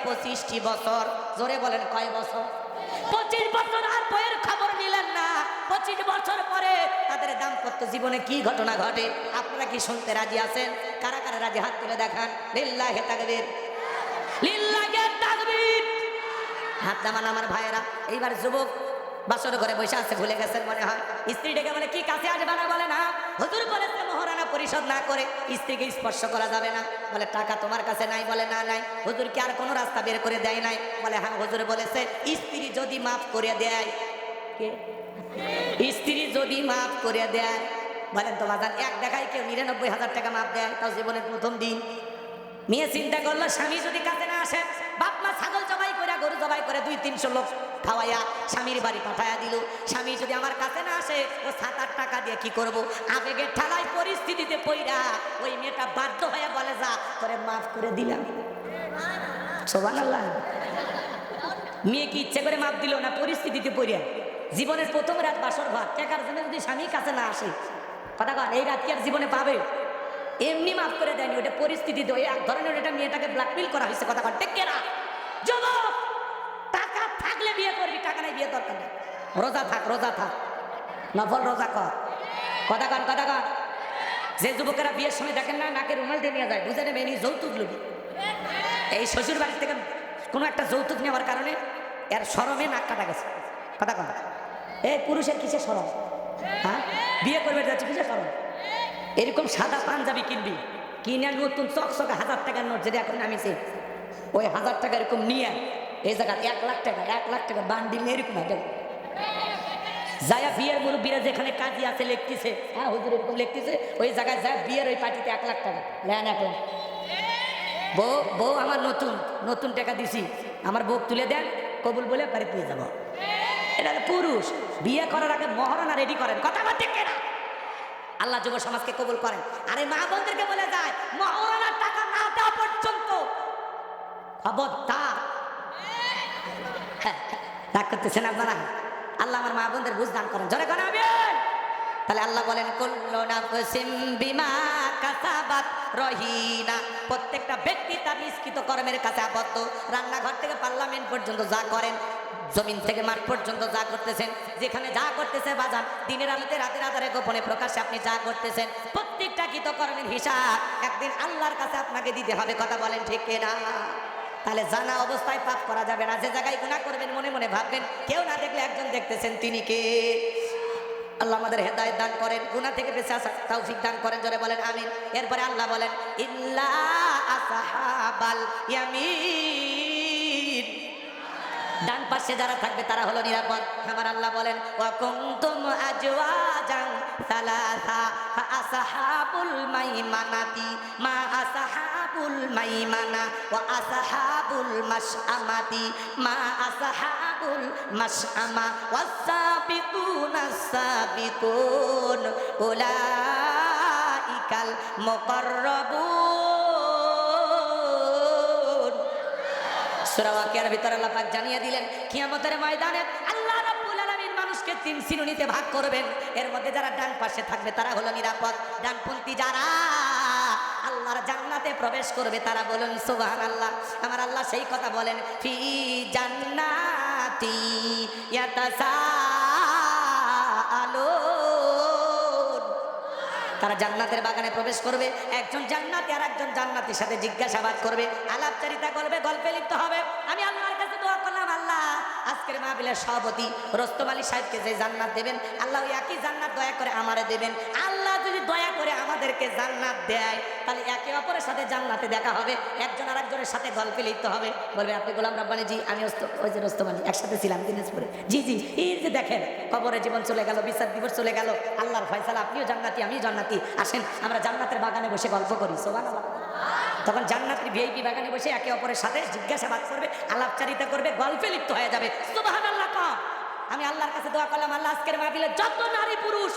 25টি বছর। জোরে বলেন কয় বছর? 25 বছর। আর বইয়ের খবর নিলেন না। 25 বছর পরে তাদের দাম্পত্য জীবনে কি ঘটনা ঘটে আপনারা কি শুনতে রাজি আছেন? কারা কারা রাজি হাত তুলে দেখান। লিল্লাহি তাকবীর, লিল্লাহি তাকবীর। হাত নামান আমার ভাইয়েরা। এইবার যুবক বাসর ঘরে বসে আছে, ভুলে গেছেন মনে হয়। স্ত্রী ডেকে বলে, কি কাছে আসবে না? বলে না, হুজুর বলেছে মহারানা পরিশোধ না করে স্ত্রীকে স্পর্শ করা যাবে না। বলে টাকা তোমার কাছে নাই? বলে না নাই। হুজুর কি আর কোনো রাস্তা বের করে দেয় নাই? বলে হ্যাঁ, হুজুর বলেছে স্ত্রী যদি মাফ করে দেয়। কে? স্ত্রী যদি মাফ করে দেয়। বলেন তো বাজান, এক দেখায় কেউ 99,000 টাকা মাফ দেয়, তাও জীবনের প্রথম দিন। মেয়ে চিন্তা করলো, স্বামী যদি কাছে না আসে, বাপ মা ছাগল জবাই করে গরু জবাই করে 200-300 লোক খাওয়াইয়া স্বামীর বাড়ি পাঠাইয়া দিল। স্বামী যদি আমার কাছে না আসে, ও 7-8 টাকা দিয়ে কি করব? আবেগের ঠালায় পরিস্থিতিতে পইরা ওই মেয়েটা বাধ্য হয়ে বলে, যা করে মাফ করে দিলাম। সুবহানাল্লাহ। মেয়ে কি ইচ্ছে করে মাফ দিল না? পরিস্থিতিতে পইরা। জীবনের প্রথম রাত বাসর ভাত টাকার জন্য যদি স্বামী কাছে না আসে, কথা কন, এই রাত কি আর জীবনে পাবে? এমনি মাফ করে দেয়নি, ওটা পরিস্থিতিতে ওই এক ধরনের এটা মেয়েটাকে ব্ল্যাকমেল করা হয়েছে। কথা কন ঠিক কিনা? যুবক, টাকা থাকলে বিয়ে করবি, টাকা নাই বিয়ে দরকার নেই। রোজা থাক, রোজা থাক, নফল রোজা কর। কথা কন, কথা কন। যে যুবকেরা বিয়ের সময় দেখেন না নাকে রুমাল দিয়ে নিয়ে যায়, বুঝে নেবেন এই যৌতুক লোভী। এই শ্বশুর বাড়ি থেকে কোনো একটা যৌতুক নেওয়ার কারণে এর শরমে নাক কাটা গেছে। কথা কন। এই পুরুষের কিসে শরম? হ্যাঁ, বিয়ে করবে যাচ্ছে কিসে শরম? এরকম সাদা পাঞ্জাবি কিনবি, কিনে নতুন চকচকে 1000 টাকার নোট যেটা এখন নামিছে, ওই 1000 টাকা এরকম নিয়ে এই জায়গায় 1 লাখ টাকা, 1 লাখ টাকা বান্ডিল এরকম একটা যায়া বিয়ের মুরব্বীরা যেখানে কাজী আছে লিখতেছে, হ্যাঁ হুজুর এরকম লিখতেছে, ওই জায়গায় যায় বিয়ের ওই পার্টিতে 1 লাখ টাকা নেন। 1 লাখ। বউ বউ আমার নতুন নতুন টাকা দিছি, আমার বউ তুলে দেন, কবুল বলে বাড়ি পেয়ে যাবো। এটা পুরুষ। বিয়ে করার আগে মহারণা রেডি করেন। কথা বলতে কেনা আল্লাহ যুব সমাজকে কবুল করেন। আর এই মা বোনদেরকে বলে যায়, মহারণার টাকা না দেওয়া পর্যন্ত খবরদার। রাগ করতেছেন আপনারা? আল্লাহ আমার মা বোনদের বুঝ দান করেন। জোরে করেন আমিন। তাহলে আল্লাহ বলেন, কুল্লু নাফসিন বিমা কাসাবাত রহিনা। প্রত্যেকটা ব্যক্তি তার নিষ্কৃত কর্মের কাছে আবদ্ধ। রান্নাঘর থেকে পার্লামেন্ট পর্যন্ত যা করেন, জমিন থেকে মাঠ পর্যন্ত যা করতেছেন, যেখানে যা করতেছে বাজান, দিনের আলোতে রাতের আধারে গোপনে প্রকাশ্যে আপনি যা করতেছেন, প্রত্যেকটা কৃত কর্মের হিসাব একদিন আল্লাহর কাছে আপনাকে দিতে হবে। কথা বলেন ঠিক কিনা? তাহলে জানা অবস্থায় পাপ করা যাবে না। যে জায়গায় গুনাহ করবেন মনে মনে ভাববেন, কেউ না দেখলে একজন দেখতেছেন, তিনি কে? আল্লাহ আমাদের হেদায়েত দান করেন, গুনাহ থেকে বেঁচে আসার তৌফিক দান করেন। জোরে বলেন আমিন। এরপরে আল্লাহ বলেন, ইল্লা আসহাবাল ইয়ামিন। ডান পাশে যারা থাকবে তারা হলো নিরাপদ। আমার আল্লাহ বলেন, ওয়া কুনতুম আজওয়াজান সালাসা ফা আসহাবুল মাইমানাতি মা আসহাবুল মাইমানা ওয়া আসহাবুল মাশআমাতি মা আসহাবুল মাশআমা ওয়াস-সাবিকুনাস সাবিকুন উলাইকাল মুকাররাবুন। সূরা ওয়াকিয়ার ভিতরে আল্লাহ পাক জানিয়ে দিলেন, কিয়ামতের ময়দানে আল্লাহ রাব্বুল আলামিন মানুষকে 3 শ্রেণীতে ভাগ করবেন। এর মধ্যে যারা ডান পাশে থাকবে তারা হলো নিরাপদ। ডানপন্থী যারা আল্লাহর জান্নাতে প্রবেশ করবে তারা বলুন সুবহানাল্লাহ। আমার আল্লাহ সেই কথা বলেন, ফি জান্নাতি ইয়াতাসাআলুন। তারা জান্নাতের বাগানে প্রবেশ করবে। একজন জান্নাতি আর একজন জান্নাতীর সাথে জিজ্ঞাসাবাদ করবে, আলাপচারিতা করবে, গল্পে লিপ্ত হবে। আমি আল্লাহর কাছে দোয়া করলাম, আল্লাহ আজকের মাহফিলের সভাপতি রোস্তম আলী সাহেবকে যে জান্নাত দেবেন, আল্লাহ ওই একই জান্নাত দয়া করে আমারে দেবেন। আল্লাহ যদি দয়া করে আমাদেরকে জান্নাত দেয়, তাহলে একে অপরের সাথে জান্নাতে দেখা হবে, একজন আর একজনের সাথে গল্পে লিপ্ত হবে। বলবে, আপনি গোলাম রাব্বানী? জি। আমি ওই যে রোস্তম আলী, একসাথে ছিলাম দিনাজপুরে। জি জি। এই যে দেখেন, কবরে জীবন চলে গেল, বিচার দিবস চলে গেল, আল্লাহর ফয়সালা, আপনিও জান্নাতি আমিও জান্নাতি, আসেন আমরা জান্নাতের বাগানে বসে গল্প করি। সুবহানাল্লাহ। তখন জান্নাতের ভিআইপি বাগানে বসে একে অপরের সাথে জিজ্ঞাসাবাদ করবে, আলাপচারিতা করবে, গল্পে লিপ্ত হয়ে যাবে। সুবহানাল্লাহ। আমি আল্লাহর কাছে দোয়া করলাম, আল্লাহ আজকের মাহফিলে যত নারী পুরুষ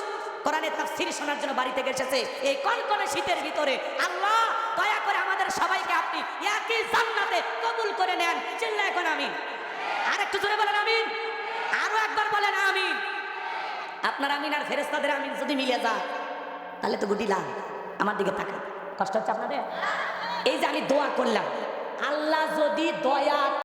কোরআনের তাফসীর শোনার জন্য বাড়ি থেকে এসেছে এই কনকনে শীতের ভিতরে, আল্লাহ দয়া করে আমাদের সবাইকে আপনি একই জান্নাতে কবুল করে নেন। চিল্লায় এখন আমিন। আর একটু জোরে বলেন আমিন। আরো একবার বলেন আমিন। আপনার আমিন আর ফেরেশতাদের আমিন যদি মিলে যায় তাহলে তো গুটি লাভ। আমার দিকে তাকান, কষ্ট হচ্ছে আপনাদের? এই যে আমি দোয়া করলাম, আল্লাহ যদি দয়া